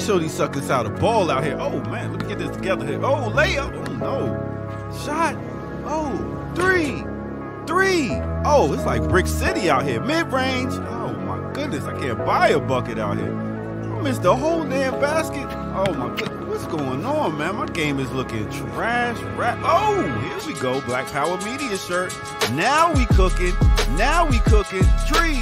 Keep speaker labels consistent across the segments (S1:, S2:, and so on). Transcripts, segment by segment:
S1: show these suckers how to ball out here. Oh, man, let me get this together here. Oh, layup. Oh, no. Shot. Oh, three. Oh, it's like Brick City out here. Mid-range. Oh, my goodness. I can't buy a bucket out here. I missed the whole damn basket. Oh, my goodness. What's going on, man? My game is looking trash. Oh, here we go. Black Power Media shirt. Now we cooking. Tree.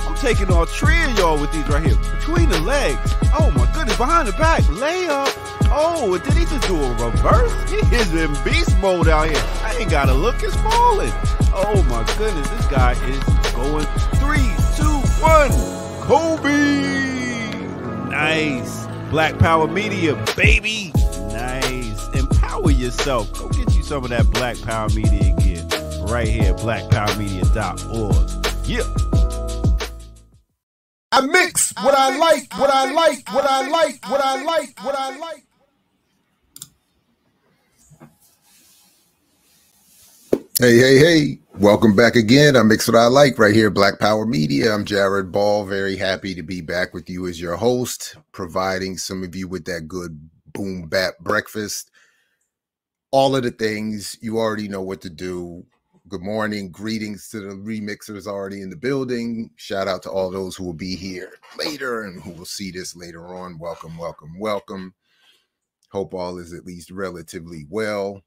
S1: I'm taking all three of y'all with these right here. Between the legs. Oh, my goodness. Behind the back. Layup. Oh, did he just do a reverse? He is in beast mode out here. I ain't got to look. It's falling. Oh, my goodness. This guy is going 3, 2, 1. Kobe. Nice. Black Power Media, baby. Nice. Empower yourself. Go get you some of that Black Power Media gear. Right here, blackpowermedia.org. Yeah.
S2: I mix what I like. Hey. Welcome back again. I mix what I like right here, Black Power Media. I'm Jared Ball. Very happy to be back with you as your host, providing some of you with that good boom bap breakfast. All of the things, you already know what to do. Good morning. Greetings to the remixers already in the building. Shout out to all those who will be here later and who will see this later on. Welcome. Hope all is at least relatively well.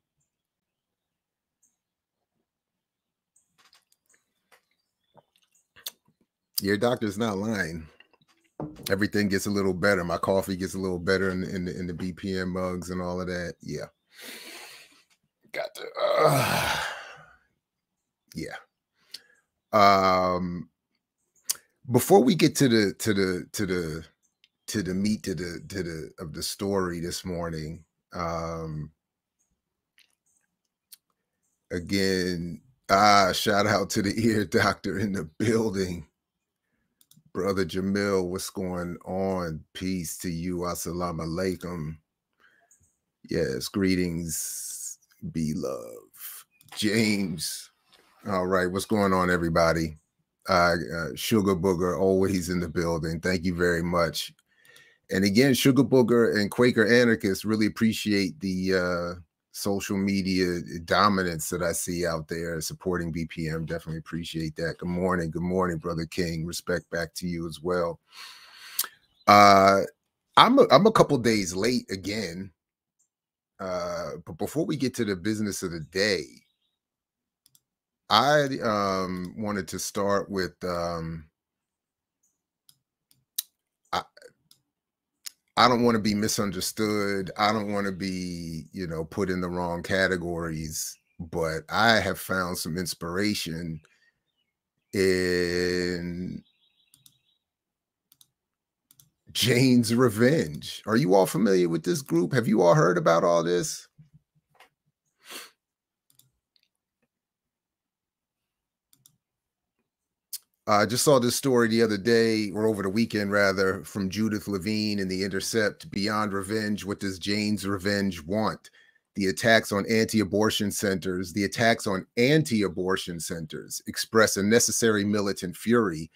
S2: Your doctor's not lying. Everything gets a little better. My coffee gets a little better in the BPM mugs and all of that. Yeah. Got to yeah. Before we get to the meat of the story this morning, again, shout out to the ear doctor in the building. Brother Jamil, what's going on? Peace to you. Assalamu alaikum. Yes, greetings. Be love. James. All right, what's going on, everybody? Sugar Booger, always in the building. Thank you very much. And again, Sugar Booger and Quaker Anarchist, really appreciate the social media dominance that I see out there supporting BPM. Definitely appreciate that. Good morning, Brother King. Respect back to you as well. I'm a couple days late again, but before we get to the business of the day, I wanted to start with I don't want to be misunderstood. I don't want to be, put in the wrong categories, but I have found some inspiration in Jane's Revenge. Are you all familiar with this group? Have you all heard about all this? I just saw this story the other day, or over the weekend rather, from Judith Levine in The Intercept. Beyond revenge, what does Jane's Revenge want? The attacks on anti-abortion centers express a necessary militant fury,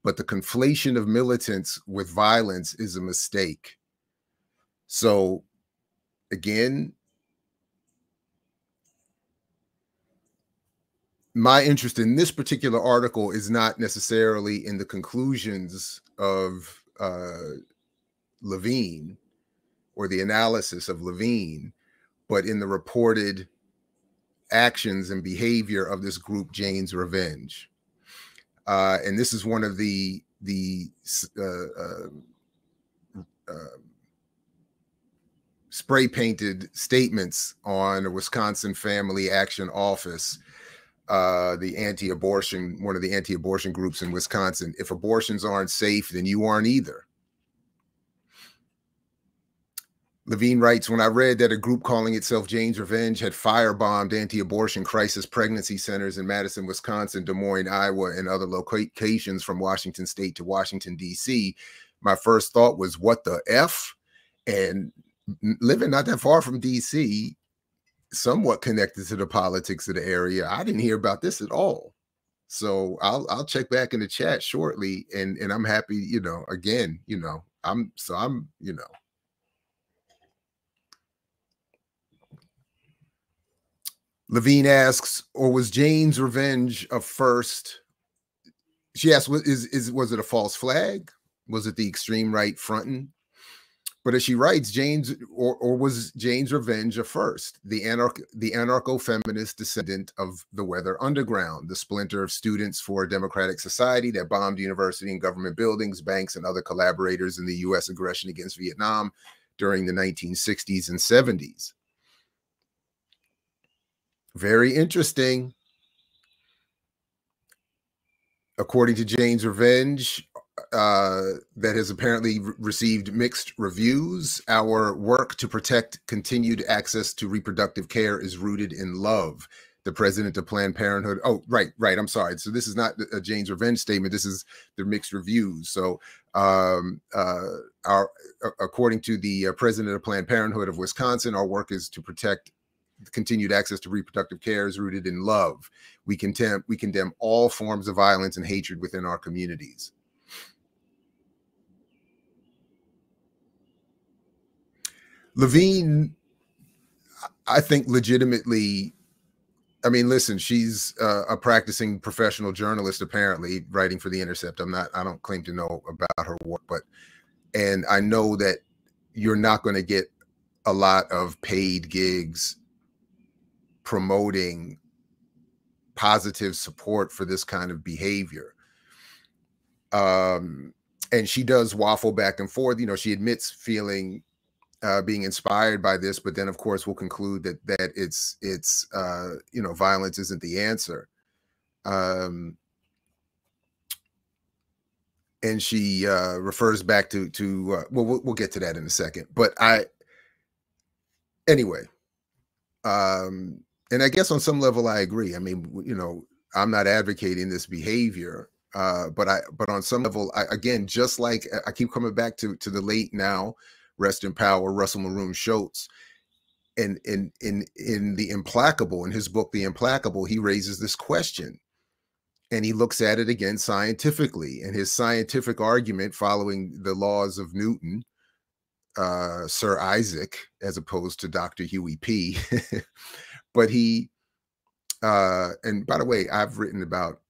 S2: but the conflation of militants with violence is a mistake. So, again, my interest in this particular article is not necessarily in the conclusions of Levine or the analysis of Levine, but in the reported actions and behavior of this group, Jane's Revenge. And this is one of the spray-painted statements on the Wisconsin Family Action Office, the anti-abortion, one of the anti-abortion groups in Wisconsin. If abortions aren't safe, then you aren't either. Levine writes, when I read that a group calling itself Jane's Revenge had firebombed anti-abortion crisis pregnancy centers in Madison, Wisconsin, Des Moines, Iowa, and other locations from Washington State to Washington, D.C., my first thought was, what the F? And living not that far from D.C., somewhat connected to the politics of the area, I didn't hear about this at all. So I'll check back in the chat shortly, and I'm happy, again, I'm you know. Levine asks, or was Jane's revenge a first? She asks, was it a false flag? Was it the extreme right fronting? But as she writes, or was Jane's revenge a first? The anarcho-feminist descendant of the Weather Underground, the splinter of Students for a Democratic Society that bombed university and government buildings, banks, and other collaborators in the U.S. aggression against Vietnam during the 1960s and 70s. Very interesting. According to Jane's Revenge, that has apparently received mixed reviews. Our work to protect continued access to reproductive care is rooted in love. The president of Planned Parenthood. Oh, right. I'm sorry. So this is not a Jane's Revenge statement. This is the mixed reviews. So according to the president of Planned Parenthood of Wisconsin, our work is to protect continued access to reproductive care is rooted in love. We condemn all forms of violence and hatred within our communities. Levine, I think legitimately, I mean, listen, she's a practicing professional journalist, apparently, writing for The Intercept. I don't claim to know about her work, and I know that you're not going to get a lot of paid gigs promoting positive support for this kind of behavior. And she does waffle back and forth. She admits feeling being inspired by this, but then of course we'll conclude that it's violence isn't the answer. And she refers back to well, we'll get to that in a second. But anyway, and I guess on some level I agree. I mean, I'm not advocating this behavior, but on some level, again, just like I keep coming back to the late, now rest in power, Russell Maroon Schultz, and in The Implacable, in his book The Implacable, he raises this question, and he looks at it again scientifically, and his scientific argument, following the laws of Newton, Sir Isaac, as opposed to Dr. Huey P. But he, and by the way, I've written about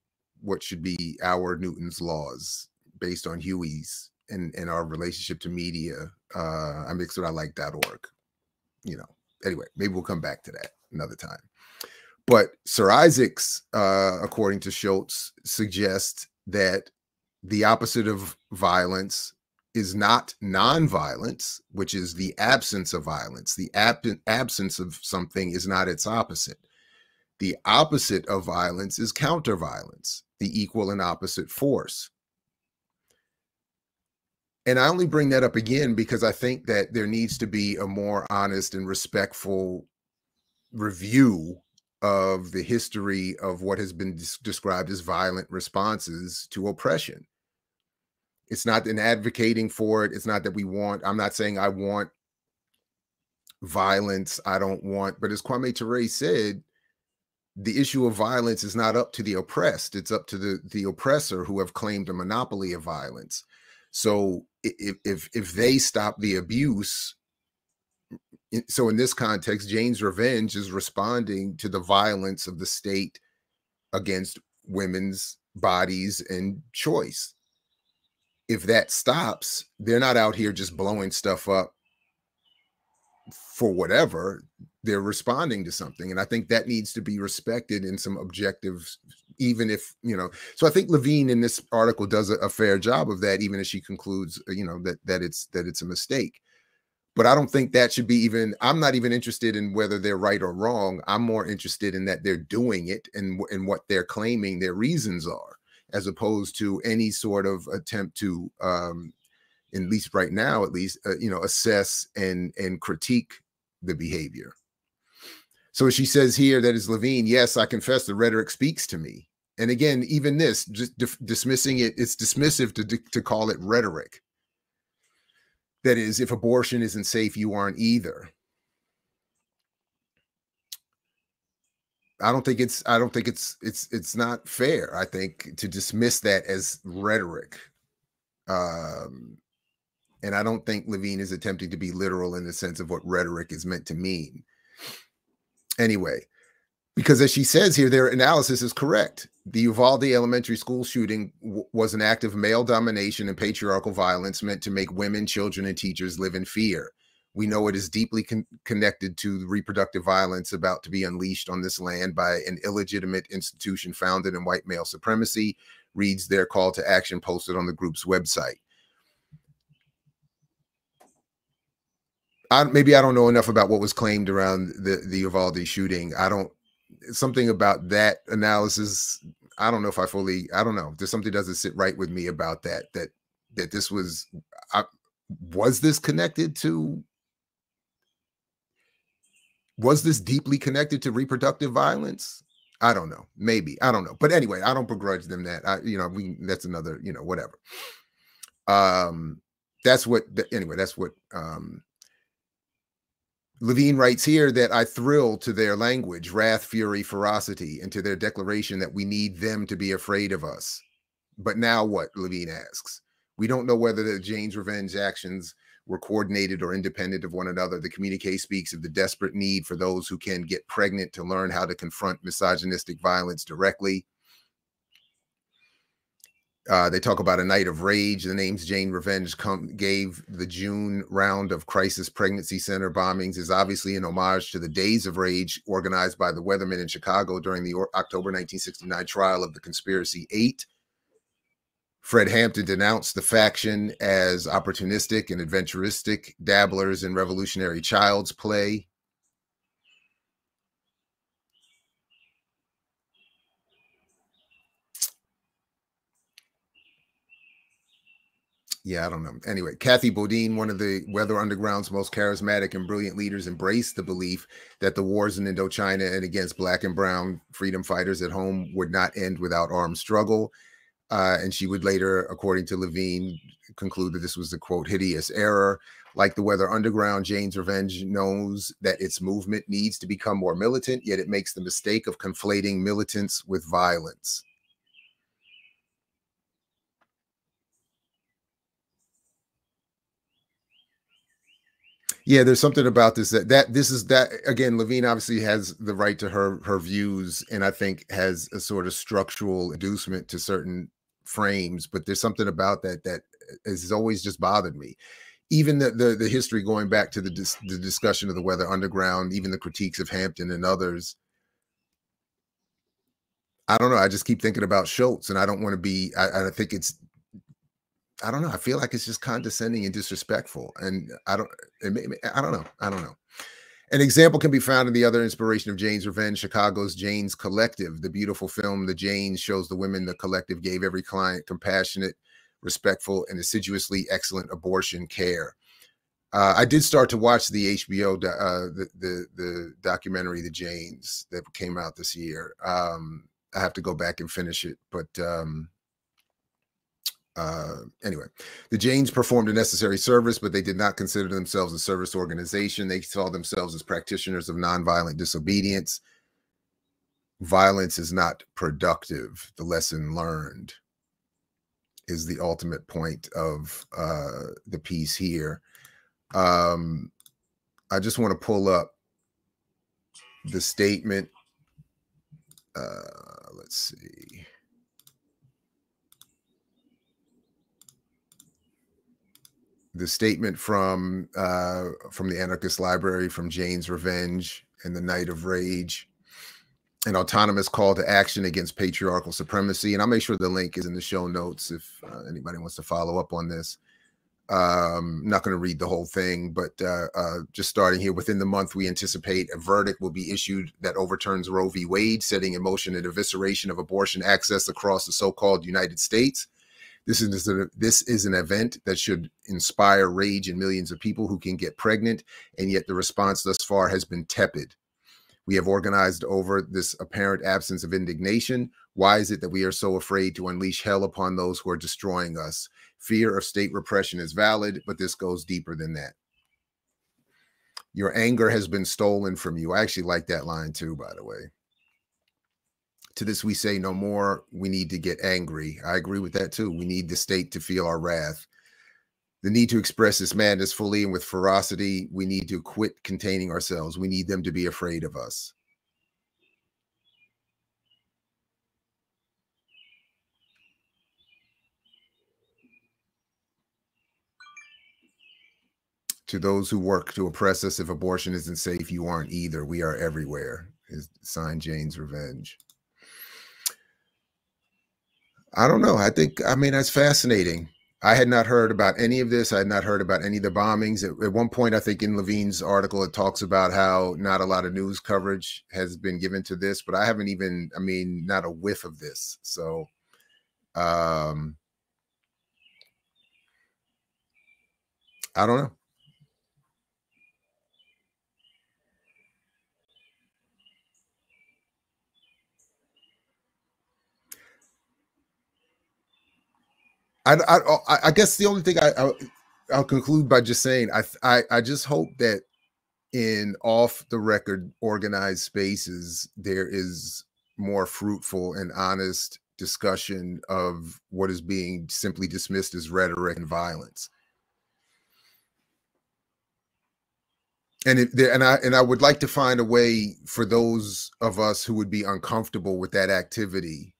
S2: what should be our Newton's laws based on Huey's and our relationship to media. I mixwithilike.org. Anyway, maybe we'll come back to that another time. But Sir Isaac's, according to Schultz, suggests that the opposite of violence is not nonviolence, which is the absence of violence. The absence of something is not its opposite. The opposite of violence is counter-violence, the equal and opposite force. And I only bring that up again because I think that there needs to be a more honest and respectful review of the history of what has been described as violent responses to oppression. It's not in advocating for it. It's not that I'm not saying I want violence. I don't want, but as Kwame Ture said, the issue of violence is not up to the oppressed. It's up to the oppressor, who have claimed a monopoly of violence. So if they stop the abuse, so in this context, Jane's Revenge is responding to the violence of the state against women's bodies and choice. If that stops, they're not out here just blowing stuff up for whatever. They're responding to something. And I think that needs to be respected in some objective, even if, so I think Levine in this article does a fair job of that, even as she concludes, that it's a mistake. But I don't think that should be I'm not even interested in whether they're right or wrong. I'm more interested in that they're doing it and what they're claiming their reasons are, as opposed to any sort of attempt to, at least right now, assess and critique the behavior. So she says here, that is Levine, yes, I confess the rhetoric speaks to me. And again, even this, just dismissing it, it's dismissive to call it rhetoric. That is, if abortion isn't safe, you aren't either. I don't think it's not fair, I think, to dismiss that as rhetoric. And I don't think Levine is attempting to be literal in the sense of what rhetoric is meant to mean. Anyway, because as she says here, their analysis is correct. The Uvalde Elementary School shooting was an act of male domination and patriarchal violence meant to make women, children, and teachers live in fear. We know it is deeply connected to reproductive violence about to be unleashed on this land by an illegitimate institution founded in white male supremacy, reads their call to action posted on the group's website. Maybe I don't know enough about what was claimed around the Uvalde shooting. Something about that analysis, I don't know if I don't know. There's something doesn't sit right with me about that this was this connected to, was this deeply connected to reproductive violence? I don't know. Maybe. I don't know. But anyway, I don't begrudge them that. That's another, whatever. That's what Levine writes here, that I thrill to their language, wrath, fury, ferocity, and to their declaration that we need them to be afraid of us. But now what, Levine asks. We don't know whether the Jane's revenge actions were coordinated or independent of one another. The communique speaks of the desperate need for those who can get pregnant to learn how to confront misogynistic violence directly. They talk about a night of rage. The names Jane Revenge gave the June round of crisis pregnancy center bombings is obviously an homage to the Days of Rage organized by the Weathermen in Chicago during the October 1969 trial of the Conspiracy 8. Fred Hampton denounced the faction as opportunistic and adventuristic dabblers in revolutionary child's play. Yeah, I don't know. Anyway, Kathy Bodine, one of the Weather Underground's most charismatic and brilliant leaders, embraced the belief that the wars in Indochina and against Black and brown freedom fighters at home would not end without armed struggle. And she would later, according to Levine, conclude that this was the, quote, hideous error. Like the Weather Underground, Jane's Revenge knows that its movement needs to become more militant, yet it makes the mistake of conflating militance with violence. Yeah, there's something about this that again, Levine obviously has the right to her views, and I think has a sort of structural inducement to certain frames, but there's something about that has always just bothered me. Even the history going back to the discussion of the Weather Underground, even the critiques of Hampton and others. I don't know. I just keep thinking about Schultz, and I don't want to be. I think it's. I don't know. I feel like it's just condescending and disrespectful, and I don't know. I don't know. An example can be found in the other inspiration of Jane's Revenge, Chicago's Jane's Collective. The beautiful film The Janes shows the women the collective gave every client compassionate, respectful, and assiduously excellent abortion care. I did start to watch the HBO the documentary The Janes that came out this year. I have to go back and finish it, but anyway, the Janes performed a necessary service, but they did not consider themselves a service organization. They saw themselves as practitioners of nonviolent disobedience. Violence is not productive. The lesson learned is the ultimate point of the piece here. I just want to pull up the statement. Let's see. The statement from the Anarchist Library, from Jane's Revenge and the Night of Rage, an autonomous call to action against patriarchal supremacy. And I'll make sure the link is in the show notes if anybody wants to follow up on this. I'm not going to read the whole thing, but just starting here, within the month, we anticipate a verdict will be issued that overturns Roe v. Wade, setting in motion an evisceration of abortion access across the so-called United States. This is an event that should inspire rage in millions of people who can get pregnant, and yet the response thus far has been tepid. We have organized over this apparent absence of indignation. Why is it that we are so afraid to unleash hell upon those who are destroying us? Fear of state repression is valid, but this goes deeper than that. Your anger has been stolen from you. I actually like that line too, by the way. To this we say no more. We need to get angry. I agree with that too. We need the state to feel our wrath. The need to express this madness fully and with ferocity. We need to quit containing ourselves. We need them to be afraid of us. To those who work to oppress us, if abortion isn't safe, you aren't either. We are everywhere. Is signed Jane's Revenge. I don't know. I mean, that's fascinating. I had not heard about any of this. I had not heard about any of the bombings. At one point, I think in Levine's article, it talks about how not a lot of news coverage has been given to this, but I haven't even, I mean, not a whiff of this. So, I don't know. I guess the only thing I'll conclude by just saying I just hope that in off the record organized spaces there is more fruitful and honest discussion of what is being simply dismissed as rhetoric and violence. And I would like to find a way for those of us who would be uncomfortable with that activity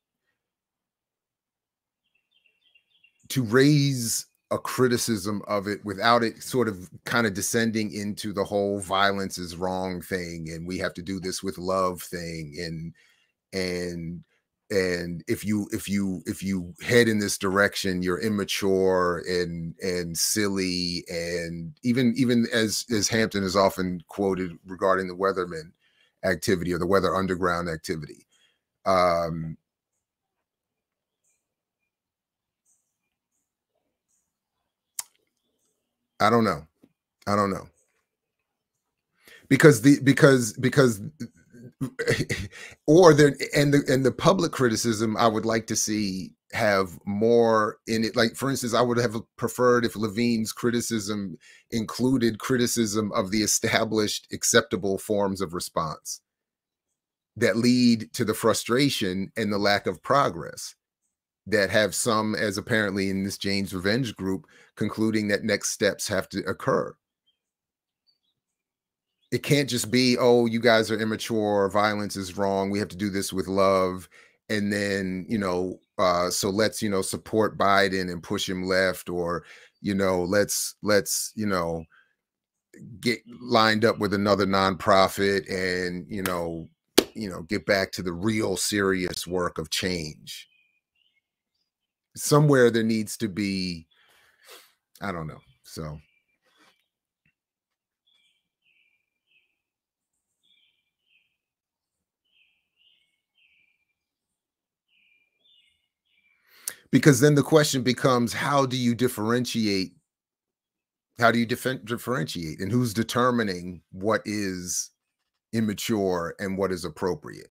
S2: to raise a criticism of it without it sort of kind of descending into the whole violence is wrong thing and we have to do this with love thing and if you head in this direction you're immature and silly, and even as Hampton is often quoted regarding the Weatherman activity or the Weather Underground activity. I don't know. I don't know. Because or there and the public criticism I would like to see have more in it. Like, for instance, I would have preferred if Levine's criticism included criticism of the established acceptable forms of response that lead to the frustration and the lack of progress, that have some, as apparently in this Jane's Revenge group, concluding that next steps have to occur. It can't just be, oh, you guys are immature, violence is wrong, we have to do this with love, and then so let's support Biden and push him left, or let's get lined up with another nonprofit and get back to the real serious work of change. Somewhere there needs to be, I don't know. So because then the question becomes, how do you differentiate, and who's determining what is immature and what is appropriate?